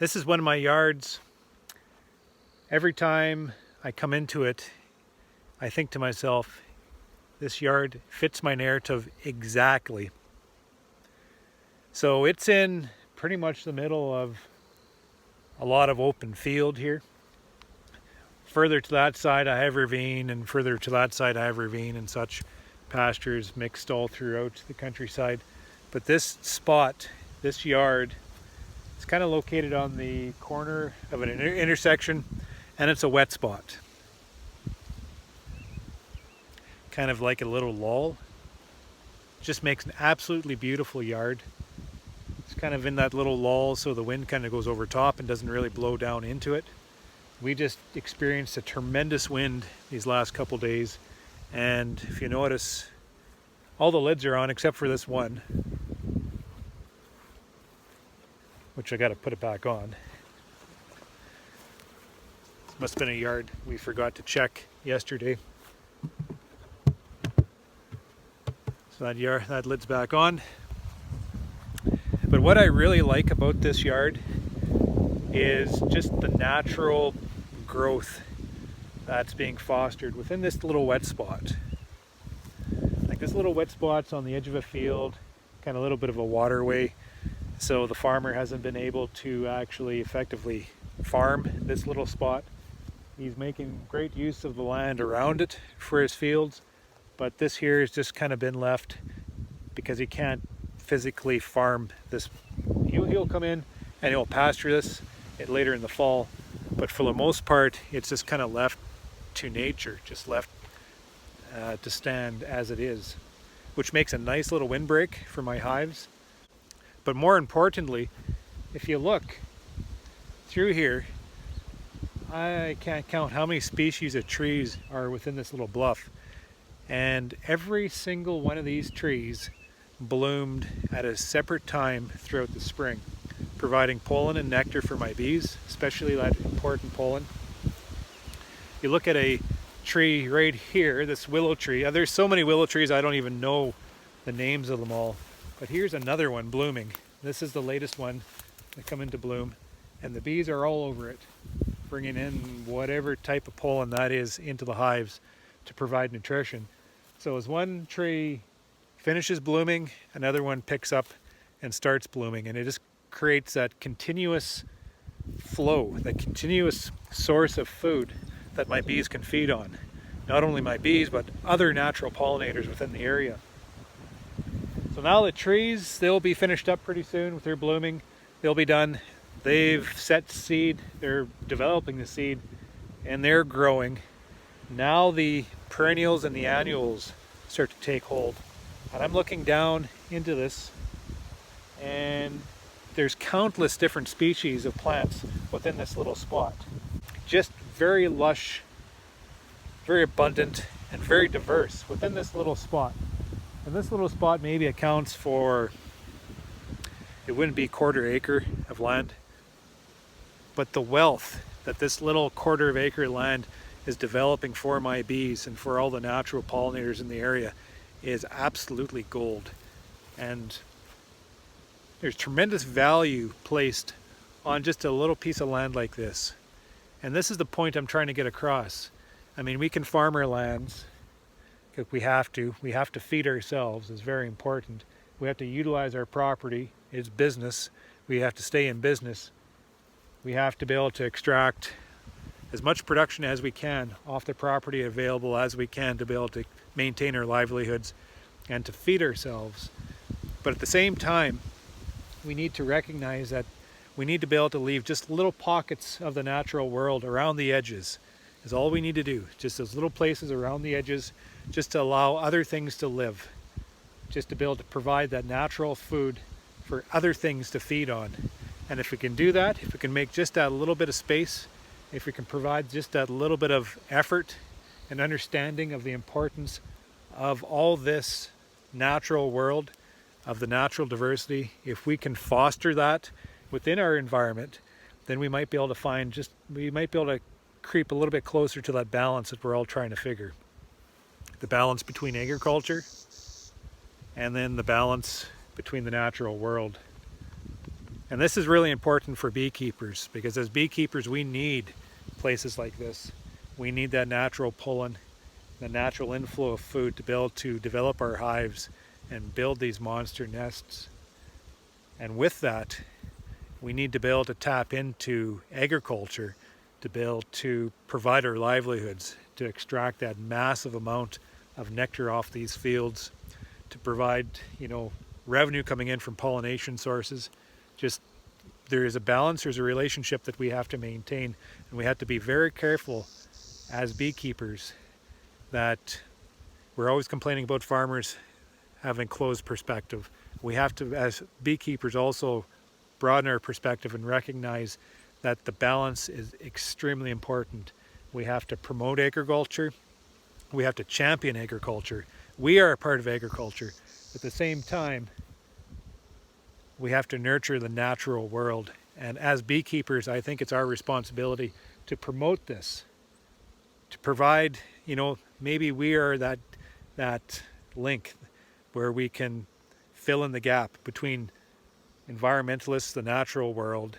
This is one of my yards. Every time I come into it, I think to myself, this yard fits my narrative exactly. So it's in pretty much the middle of a lot of open field here. Further to that side I have ravine, and further to that side I have ravine and such, pastures mixed all throughout the countryside. But this spot, this yard, it's kind of located on the corner of an intersection, and it's a wet spot. Kind of like a little lull. Just makes an absolutely beautiful yard. It's kind of in that little lull, so the wind kind of goes over top and doesn't really blow down into it. We just experienced a tremendous wind these last couple days, and if you notice, all the lids are on except for this one, which I got to put it back on. This must have been a yard we forgot to check yesterday. So that lid's back on. But what I really like about this yard is just the natural growth that's being fostered within this little wet spot. Like this little wet spot's on the edge of a field, kind of a little bit of a waterway. So the farmer hasn't been able to actually effectively farm this little spot. He's making great use of the land around it for his fields, but this here has just kind of been left because he can't physically farm this. He'll come in and he'll pasture this later in the fall, but for the most part it's just kind of left to nature, just left to stand as it is, which makes a nice little windbreak for my hives. But more importantly, if you look through here, I can't count how many species of trees are within this little bluff, and every single one of these trees bloomed at a separate time throughout the spring, providing pollen and nectar for my bees, especially that important pollen. You look at a tree right here, this willow tree. There's so many willow trees I don't even know the names of them all. But here's another one blooming. This is the latest one that come into bloom, and the bees are all over it, bringing in whatever type of pollen that is into the hives to provide nutrition. So as one tree finishes blooming, another one picks up and starts blooming, and it just creates that continuous flow, that continuous source of food that my bees can feed on. Not only my bees, but other natural pollinators within the area. So now the trees, they'll be finished up pretty soon with their blooming. They'll be done. They've set seed, they're developing the seed, and they're growing. Now the perennials and the annuals start to take hold. And I'm looking down into this, and there's countless different species of plants within this little spot. Just very lush, very abundant, and very diverse within this little spot. And this little spot maybe accounts for, it wouldn't be a quarter acre of land, but the wealth that this little quarter of acre land is developing for my bees and for all the natural pollinators in the area is absolutely gold. And there's tremendous value placed on just a little piece of land like this. And this is the point I'm trying to get across. I mean, we can farm our lands. We have to feed ourselves. It's very important. We have to utilize our property. It's business. We have to stay in business. We have to be able to extract as much production as we can off the property available as we can to be able to maintain our livelihoods and to feed ourselves. But at the same time, we need to recognize that we need to be able to leave just little pockets of the natural world around the edges. Is all we need to do. Just those little places around the edges, just to allow other things to live, just to be able to provide that natural food for other things to feed on. And if we can do that, if we can make just that little bit of space, if we can provide just that little bit of effort and understanding of the importance of all this natural world, of the natural diversity, if we can foster that within our environment, then we might be able to creep a little bit closer to that balance that we're all trying to figure. The balance between agriculture and then the balance between the natural world. And this is really important for beekeepers, because as beekeepers we need places like this. We need that natural pollen, the natural inflow of food to be able to develop our hives and build these monster nests. And with that, we need to be able to tap into agriculture to be able to provide our livelihoods, to extract that massive amount of nectar off these fields, to provide, revenue coming in from pollination sources. Just, there is a balance, there's a relationship that we have to maintain, and we have to be very careful as beekeepers that we're always complaining about farmers having closed perspective. We have to, as beekeepers, also broaden our perspective and recognize that the balance is extremely important. We have to promote agriculture. We have to champion agriculture. We are a part of agriculture. At the same time, we have to nurture the natural world. And as beekeepers, I think it's our responsibility to promote this, to provide, maybe we are that link where we can fill in the gap between environmentalists, the natural world,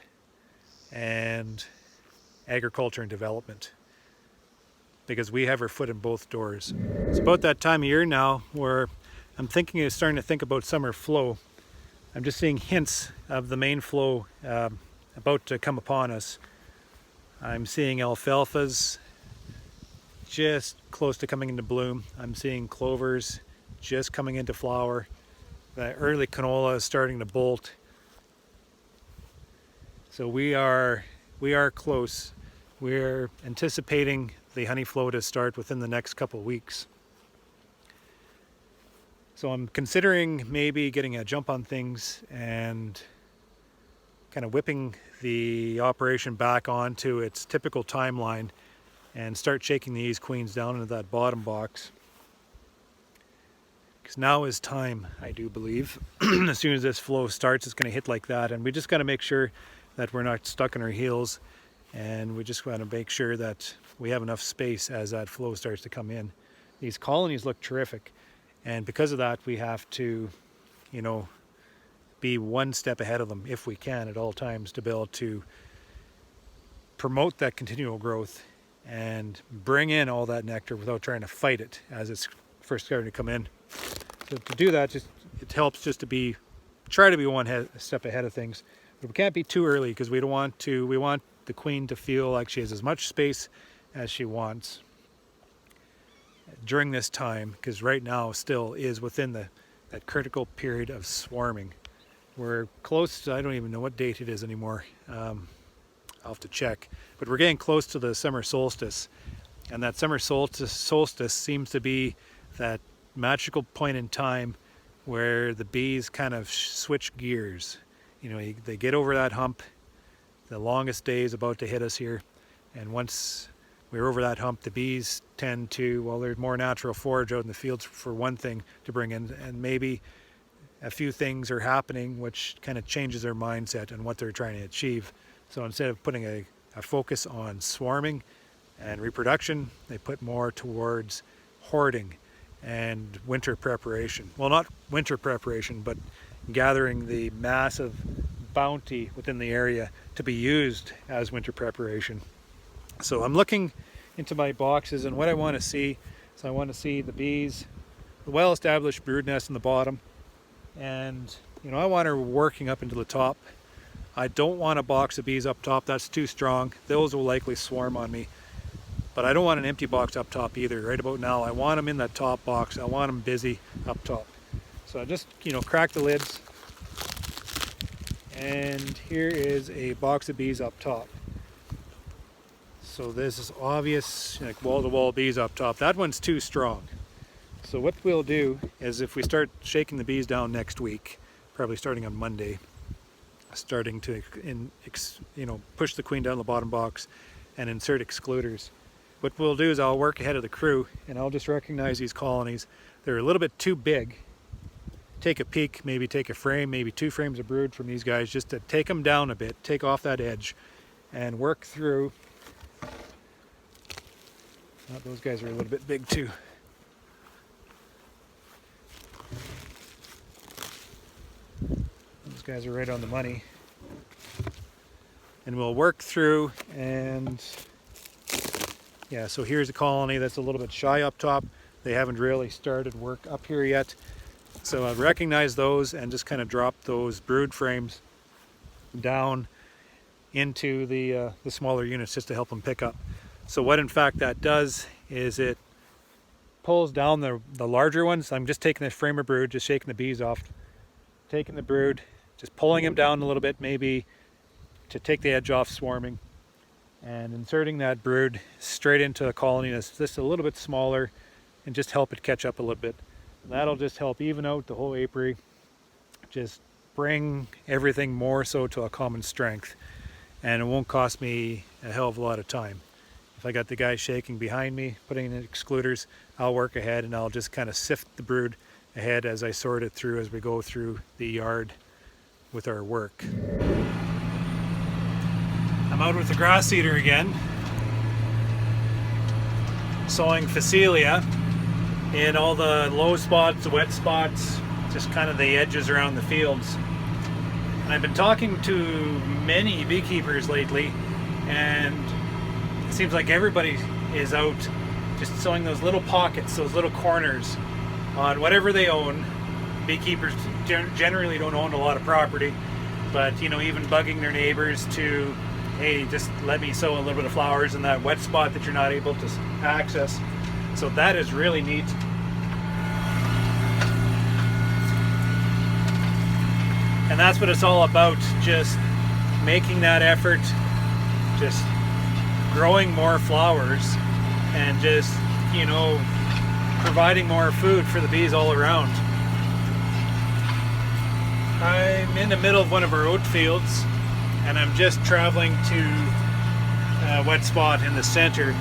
and agriculture and development, because we have our foot in both doors. It's about that time of year now where I'm starting to think about summer flow. I'm just seeing hints of the main flow about to come upon us. I'm seeing alfalfas just close to coming into bloom. I'm seeing clovers just coming into flower. The early canola is starting to bolt. So we are close. We're anticipating the honey flow to start within the next couple of weeks. So I'm considering maybe getting a jump on things and kind of whipping the operation back onto its typical timeline and start shaking these queens down into that bottom box. Because now is time, I do believe. As soon as this flow starts, it's going to hit like that, and we just got to make sure that we're not stuck in our heels, and we just want to make sure that we have enough space as that flow starts to come in. These colonies look terrific, and because of that we have to, be one step ahead of them if we can at all times, to be able to promote that continual growth and bring in all that nectar without trying to fight it as it's first starting to come in. So to do that, it helps just to try to be one step ahead of things. But we can't be too early, because we want the queen to feel like she has as much space as she wants during this time, because right now still is within that critical period of swarming. We're close to, I don't even know what date it is anymore. I'll have to check. But we're getting close to the summer solstice. And that summer solstice seems to be that magical point in time where the bees kind of switch gears. They get over that hump. The longest day is about to hit us here. And once we're over that hump, the bees tend to, there's more natural forage out in the fields for one thing to bring in, and maybe a few things are happening which kind of changes their mindset and what they're trying to achieve. So instead of putting a focus on swarming and reproduction, they put more towards hoarding and winter preparation. Well, not winter preparation, but gathering the massive bounty within the area to be used as winter preparation. So I'm looking into my boxes, and what I want to see is I want to see the bees, the well-established brood nest in the bottom, and I want her working up into the top. I don't want a box of bees up top, that's too strong. Those will likely swarm on me. But I don't want an empty box up top either. Right about now, I want them in that top box. I want them busy up top. So I just, crack the lids. And here is a box of bees up top. So this is obvious, like wall-to-wall bees up top. That one's too strong. So what we'll do is, if we start shaking the bees down next week, probably starting on Monday, starting to push the queen down the bottom box and insert excluders. What we'll do is I'll work ahead of the crew, and I'll just recognize these colonies. They're a little bit too big. Take a peek, maybe take a frame, maybe 2 frames of brood from these guys, just to take them down a bit, take off that edge, and work through. Those guys are a little bit big too. Those guys are right on the money. and we'll work through. And yeah, so here's a colony that's a little bit shy up top. They haven't really started work up here yet. So I've recognized those and just kind of dropped those brood frames down into the smaller units just to help them pick up. So what in fact that does is it pulls down the larger ones. I'm just taking this frame of brood, just shaking the bees off, taking the brood, just pulling them down a little bit maybe to take the edge off swarming, and inserting that brood straight into a colony that's just a little bit smaller and just help it catch up a little bit. That'll just help even out the whole apiary, just bring everything more so to a common strength, and it won't cost me a hell of a lot of time. If I got the guy shaking behind me, putting in excluders, I'll work ahead and I'll just kind of sift the brood ahead as I sort it through as we go through the yard with our work. I'm out with the grass seeder again, sowing Phacelia in all the low spots, the wet spots, just kind of the edges around the fields. And I've been talking to many beekeepers lately, and it seems like everybody is out just sowing those little pockets, those little corners on whatever they own. Beekeepers generally don't own a lot of property, but you know, even bugging their neighbors to, hey, just let me sow a little bit of flowers in that wet spot that you're not able to access. So that is really neat. And that's what it's all about, just making that effort, just growing more flowers, and just, you know, providing more food for the bees all around. I'm in the middle of one of our oat fields, and I'm just traveling to a wet spot in the center,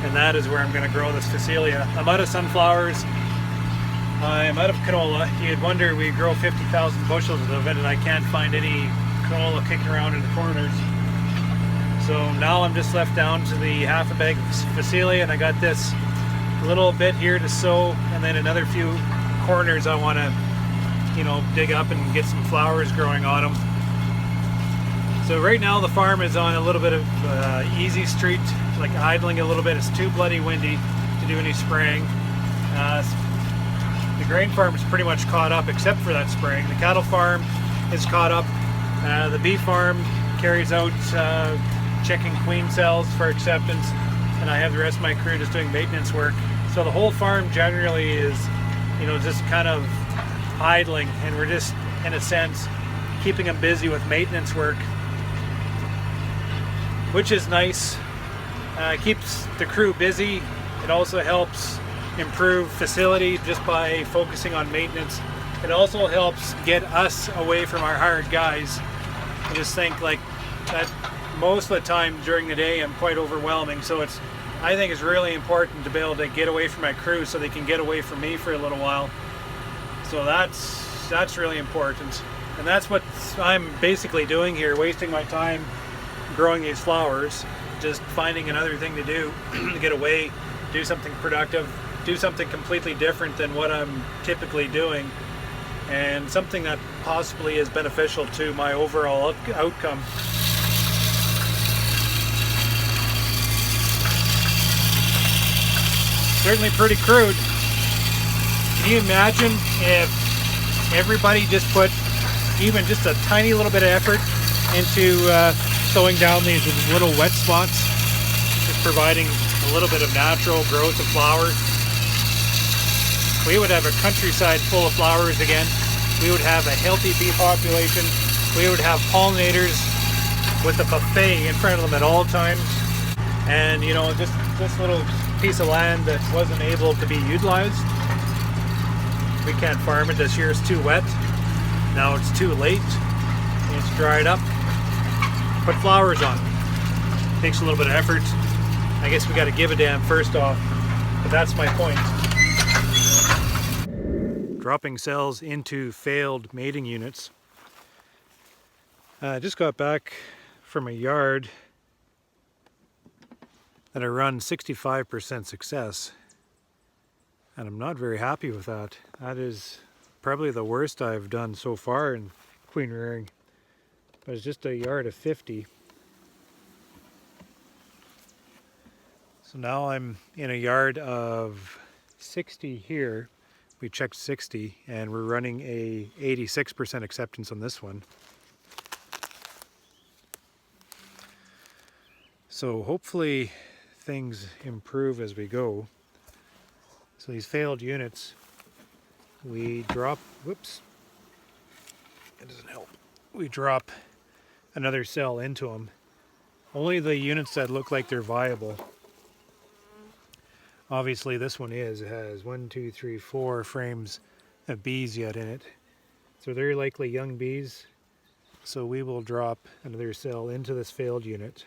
and that is where I'm going to grow this Phacelia. I'm out of sunflowers, I'm out of canola. You'd wonder we grow 50,000 bushels of it and I can't find any canola kicking around in the corners. So now I'm just left down to the half a bag of Phacelia, and I got this little bit here to sow, and then another few corners I want to, you know, dig up and get some flowers growing on them. So right now the farm is on a little bit of easy street, like idling a little bit. It's too bloody windy to do any spraying. The grain farm is pretty much caught up except for that spraying. The cattle farm is caught up. The bee farm carries out checking queen cells for acceptance, and I have the rest of my crew just doing maintenance work. So the whole farm generally is, you know, just kind of idling, and we're just, in a sense, keeping them busy with maintenance work, which is nice. It keeps the crew busy. It also helps improve facility just by focusing on maintenance. It also helps get us away from our hired guys. I just think like that most of the time during the day I'm quite overwhelming, so I think it's really important to be able to get away from my crew so they can get away from me for a little while. So that's really important, and that's what I'm basically doing here, wasting my time growing these flowers, just finding another thing to do to get away, do something productive, do something completely different than what I'm typically doing, and something that possibly is beneficial to my overall outcome. Certainly pretty crude. Can you imagine if everybody just put even just a tiny little bit of effort into sowing down these little wet spots, just providing a little bit of natural growth of flowers? We would have a countryside full of flowers again. We would have a healthy bee population. We would have pollinators with a buffet in front of them at all times. And you know, just this little piece of land that wasn't able to be utilized, we can't farm it this year. It's too wet. Now it's too late. It's dried up. Put flowers on. Takes a little bit of effort. I guess we got to give a damn first off, but that's my point. Dropping cells into failed mating units. I just got back from a yard that I run 65% success, and I'm not very happy with that. That is probably the worst I've done so far in queen rearing, but it's just a yard of 50. So now I'm in a yard of 60 here. We checked 60 and we're running a 86% acceptance on this one. So hopefully things improve as we go. So these failed units, we drop, whoops, it doesn't help. We drop another cell into them. Only the units that look like they're viable. Obviously this one is, it has 4 frames of bees yet in it. So they're likely young bees. So we will drop another cell into this failed unit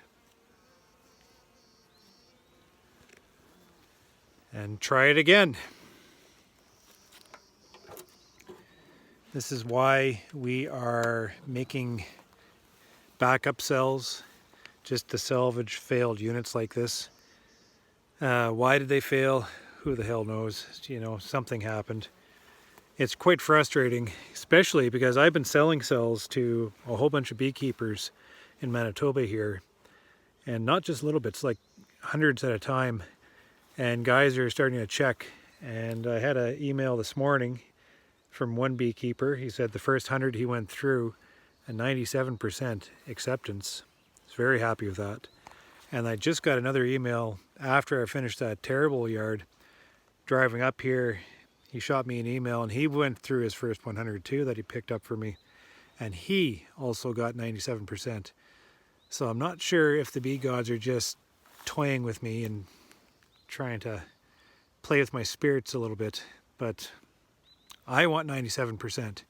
and try it again. This is why we are making backup cells just to salvage failed units like this. Why did they fail? Who the hell knows? You know, something happened. It's quite frustrating, especially because I've been selling cells to a whole bunch of beekeepers in Manitoba here, and not just little bits, like hundreds at a time, and guys are starting to check. And I had an email this morning from one beekeeper. He said the first 100 he went through, a 97% acceptance. He's very happy with that. And I just got another email after I finished that terrible yard. Driving up here, he shot me an email and he went through his first 100 too that he picked up for me. And he also got 97%. So I'm not sure if the bee gods are just toying with me and trying to play with my spirits a little bit, but I want 97%.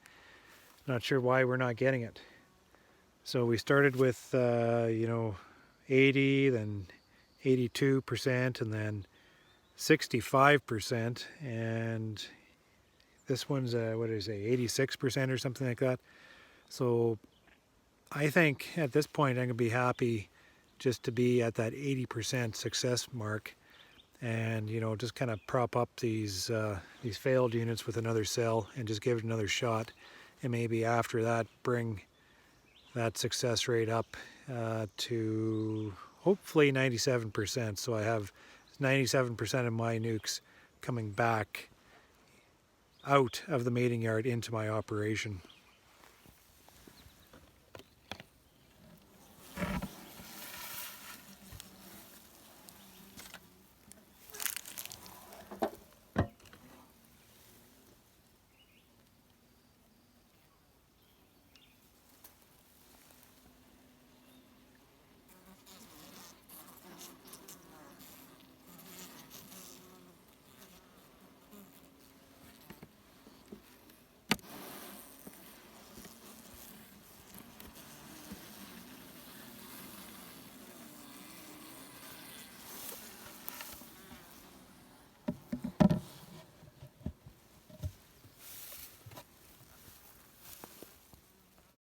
Not sure why we're not getting it. So we started with, 80, then 82%, and then 65%, and this one's, 86% or something like that. So I think at this point I'm going to be happy just to be at that 80% success mark, and just kind of prop up these failed units with another cell and just give it another shot, and maybe after that bring that success rate up to hopefully 97%. So I have 97% of my nukes coming back out of the mating yard into my operation.